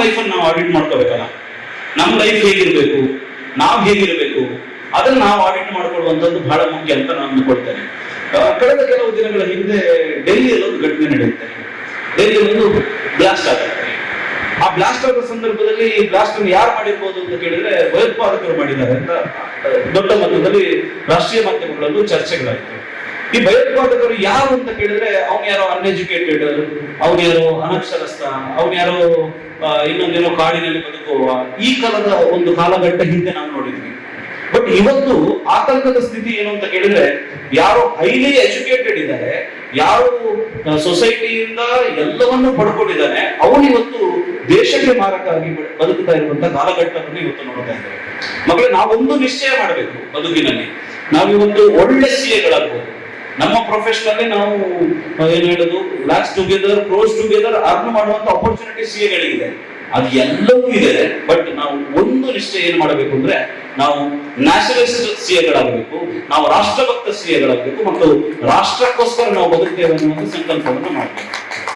ಲೈಫನ್ನು ನಾವು ಆಡಿಟ್ ಮಾಡ್ಕೋಬೇಕಲ್ಲ. ನಮ್ಮ ಲೈಫ್ ಹೇಗಿರ್ಬೇಕು, ನಾವು ಹೇಗಿರ್ಬೇಕು, ಅದನ್ನ ನಾವು ಆಡಿಟ್ ಮಾಡ್ಕೊಳ್ಳುವಂಥದ್ದು ಬಹಳ ಮುಖ್ಯ ಅಂತ ನಾನು ಅಂದ್ಕೊಳ್ತೇನೆ. ಕಳೆದ ಕೆಲವು ದಿನಗಳ ಹಿಂದೆ ಡೆಲ್ಲಿಯಲ್ಲಿ ಒಂದು ಘಟನೆ ನಡೆಯುತ್ತೆ. ಡೆಲ್ಲಿಯಲ್ಲಿ ಒಂದು ಬ್ಲಾಸ್ಟ್ ಆಗುತ್ತೆ. ಆ ಬ್ಲಾಸ್ಟ್ ಆದ ಸಂದರ್ಭದಲ್ಲಿ ಈ ಬ್ಲಾಸ್ಟ್ ಅನ್ನು ಯಾರು ಮಾಡಿರ್ಬೋದು ಅಂತ ಕೇಳಿದ್ರೆ ಭಯೋತ್ಪಾದಕರು ಮಾಡಿದ್ದಾರೆ ಅಂತ ದೊಡ್ಡ ಮಟ್ಟದಲ್ಲಿ ರಾಷ್ಟ್ರೀಯ ಮಾಧ್ಯಮಗಳಲ್ಲೂ ಚರ್ಚೆಗಳಾಯಿತು. ಈ ಭಯೋತ್ಪಾದಕರು ಯಾರು ಅಂತ ಕೇಳಿದ್ರೆ ಅವ್ನು ಯಾರೋ ಅನ್ಎಜುಕೇಟೆಡ್, ಅವ್ನು ಯಾರೋ ಅನಕ್ಷರಸ್ಥ, ಅವ್ನು ಯಾರೋ ಇನ್ನೊಂದೇನೋ ಕಾಡಿನಲ್ಲಿ ಬದುಕುವ ಈ ಕಾಲದ ಒಂದು ಕಾಲಘಟ್ಟ ಹಿಂದೆ ನಾವು ನೋಡಿದ್ವಿ. ಬಟ್ ಇವತ್ತು ಆತಂಕದ ಸ್ಥಿತಿ ಏನು ಅಂತ ಕೇಳಿದ್ರೆ ಯಾರು ಹೈಲಿ ಎಜುಕೇಟೆಡ್ ಇದ್ದಾರೆ, ಯಾರು ಸೊಸೈಟಿಯಿಂದ ಎಲ್ಲವನ್ನೂ ಪಡ್ಕೊಂಡಿದ್ದಾನೆ, ಅವನಿವತ್ತು ದೇಶಕ್ಕೆ ಮಾರಕ ಆಗಿ ಬದುಕುತ್ತಾ ಇರುವಂತಹ ಕಾಲಘಟ್ಟವನ್ನು ಇವತ್ತು ನೋಡ್ತಾ ಇದ್ದೇವೆ. ಮಕ್ಕಳೇ, ನಾವೊಂದು ನಿಶ್ಚಯ ಮಾಡಬೇಕು ಬದುಕಿನಲ್ಲಿ. ನಾವಿವತ್ತು ಒಳ್ಳೆ ಸಿಎಗಳಾಗ್ಬೋದು. ನಮ್ಮ ಪ್ರೊಫೆಷನ್ ಅಲ್ಲಿ ನಾವು ಏನು ಹೇಳುದು, lakhs together, crores together earn ಮಾಡುವಂತ ಅಪರ್ಚುನಿಟಿ ಸಿಎಗಳಿಗಿದೆ. ಅದು ಎಲ್ಲವೂ ಇದೆ. ಬಟ್ ನಾವು ಒಂದು ನಿಶ್ಚಯ ಏನ್ ಮಾಡಬೇಕು ಅಂದ್ರೆ, ನಾವು ನ್ಯಾಷನಲಿಸ್ಟ್ ಸಿಎಗಳಾಗಬೇಕು, ನಾವು ರಾಷ್ಟ್ರಭಕ್ತ ಸಿಎಗಳಾಗಬೇಕು ಮತ್ತು ರಾಷ್ಟ್ರಕ್ಕೋಸ್ಕರ ನಾವು ಬದುಕ್ತೇವೆ ಅನ್ನುವಂಥ ಸಂಕಲ್ಪವನ್ನು ಮಾಡಬೇಕು.